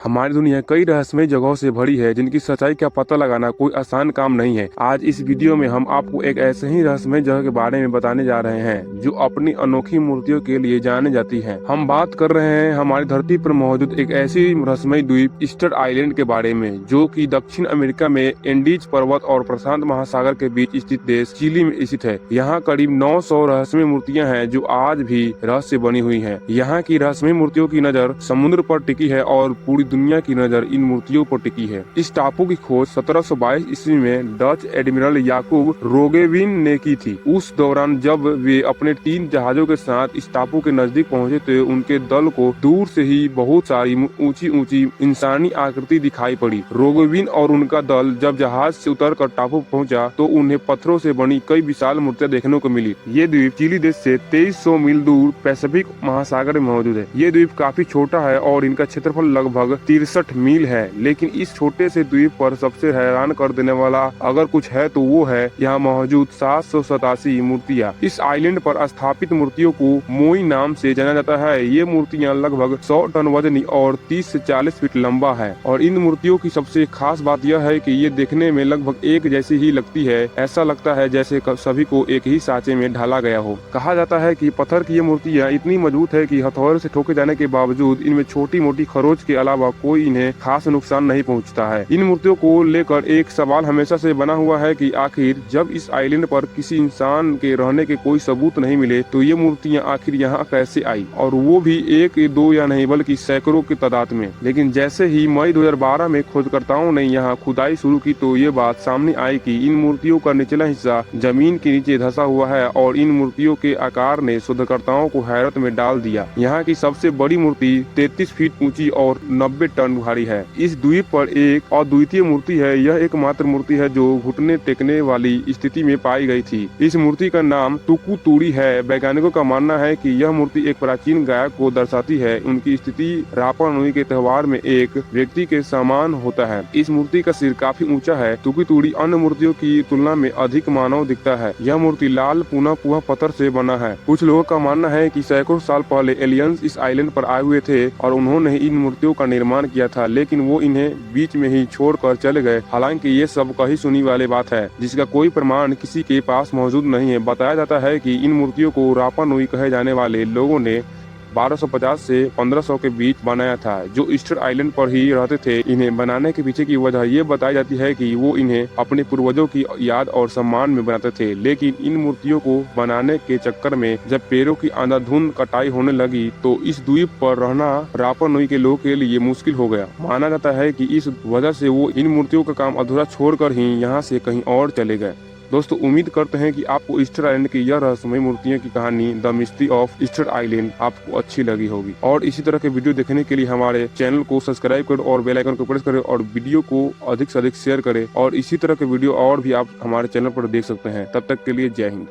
हमारी दुनिया कई रहस्यमय जगहों से भरी है जिनकी सच्चाई का पता लगाना कोई आसान काम नहीं है। आज इस वीडियो में हम आपको एक ऐसे ही रहस्यमय जगह के बारे में बताने जा रहे हैं जो अपनी अनोखी मूर्तियों के लिए जाने जाती है। हम बात कर रहे हैं हमारी धरती पर मौजूद एक ऐसी रहस्यमय द्वीप ईस्टर आइलैंड के बारे में, जो कि दक्षिण अमेरिका में एंडीज पर्वत और प्रशांत महासागर के बीच स्थित देश चिली में स्थित है। यहाँ करीब 900 रहस्यमय मूर्तियाँ हैं जो आज भी रहस्य बनी हुई है। यहाँ की रहस्यमय मूर्तियों की नजर समुद्र पर टिकी है और पूरी दुनिया की नजर इन मूर्तियों पर टिकी है। इस टापू की खोज 1722 ईस्वी में डच एडमिरल याकूब रोगेविन ने की थी। उस दौरान जब वे अपने 3 जहाजों के साथ इस टापू के नजदीक पहुंचे तो उनके दल को दूर से ही बहुत सारी ऊंची ऊंची इंसानी आकृति दिखाई पड़ी। रोगेविन और उनका दल जब जहाज से उतरकर टापू पहुंचा तो उन्हें पत्थरों से बनी कई विशाल मूर्तियां देखने को मिली। ये द्वीप चिली देश से 2300 मील दूर पैसिफिक महासागर में मौजूद है। ये द्वीप काफी छोटा है और इनका क्षेत्रफल लगभग 63 मील है, लेकिन इस छोटे से द्वीप पर सबसे हैरान कर देने वाला अगर कुछ है तो वो है यहाँ मौजूद 787 मूर्तियाँ। इस आइलैंड पर स्थापित मूर्तियों को मोई नाम से जाना जाता है। ये मूर्तियाँ लगभग 100 टन वजनी और 30 से 40 फीट लंबा है और इन मूर्तियों की सबसे खास बात यह है कि ये देखने में लगभग एक जैसी ही लगती है। ऐसा लगता है जैसे सभी को एक ही सांचे में ढाला गया हो। कहा जाता है कि पत्थर की ये मूर्तियाँ इतनी मजबूत है कि हथौड़े से ठोके जाने के बावजूद इनमें छोटी मोटी खरोच के अलावा कोई इन्हें खास नुकसान नहीं पहुंचता है। इन मूर्तियों को लेकर एक सवाल हमेशा से बना हुआ है कि आखिर जब इस आइलैंड पर किसी इंसान के रहने के कोई सबूत नहीं मिले तो ये मूर्तियां आखिर यहाँ कैसे आई, और वो भी एक दो या नहीं बल्कि सैकड़ों की तादाद में। लेकिन जैसे ही मई 2012 में खोजकर्ताओं ने यहाँ खुदाई शुरू की तो ये बात सामने आई कि इन मूर्तियों का निचला हिस्सा जमीन के नीचे धंसा हुआ है और इन मूर्तियों के आकार ने शोधकर्ताओं को हैरत में डाल दिया। यहाँ की सबसे बड़ी मूर्ति 33 फीट ऊंची और 90 टन भारी है। इस द्वीप पर एक अद्वितीय मूर्ति है। यह एकमात्र मूर्ति है जो घुटने टेकने वाली स्थिति में पाई गई थी। इस मूर्ति का नाम तुकु तूड़ी है। वैज्ञानिकों का मानना है कि यह मूर्ति एक प्राचीन गायक को दर्शाती है। उनकी स्थिति रापा नुई के त्योहार में एक व्यक्ति के समान होता है। इस मूर्ति का सिर काफी ऊंचा है। तुकु तूड़ी अन्य मूर्तियों की तुलना में अधिक मानव दिखता है। यह मूर्ति लाल पुनः पुआ पत्थर से बना है। कुछ लोगों का मानना है कि सैकड़ों साल पहले एलियंस इस आइलैंड पर आए हुए थे और उन्होंने इन मूर्तियों का निर्माण किया था, लेकिन वो इन्हें बीच में ही छोड़कर चले गए। हालांकि ये सब कही सुनी वाली बात है जिसका कोई प्रमाण किसी के पास मौजूद नहीं है। बताया जाता है कि इन मूर्तियों को रापा नुई कहे जाने वाले लोगों ने 1250 से 1500 के बीच बनाया था, जो ईस्टर आइलैंड पर ही रहते थे। इन्हें बनाने के पीछे की वजह ये बताई जाती है कि वो इन्हें अपने पूर्वजों की याद और सम्मान में बनाते थे। लेकिन इन मूर्तियों को बनाने के चक्कर में जब पेड़ों की अंधाधुंध कटाई होने लगी तो इस द्वीप पर रहना रापा नुई के लोगों के लिए मुश्किल हो गया। माना जाता है कि इस वजह से वो इन मूर्तियों का काम अधूरा छोड़कर ही यहाँ से कहीं और चले गए। दोस्तों, उम्मीद करते हैं कि आपको ईस्टर आइलैंड की यह रहस्यमय मूर्तियों की कहानी the mystery of Easter island आपको अच्छी लगी होगी। और इसी तरह के वीडियो देखने के लिए हमारे चैनल को सब्सक्राइब करें और बेल आइकन को प्रेस करें और वीडियो को अधिक से अधिक शेयर करें। और इसी तरह के वीडियो और भी आप हमारे चैनल पर देख सकते हैं। तब तक के लिए जय हिंद।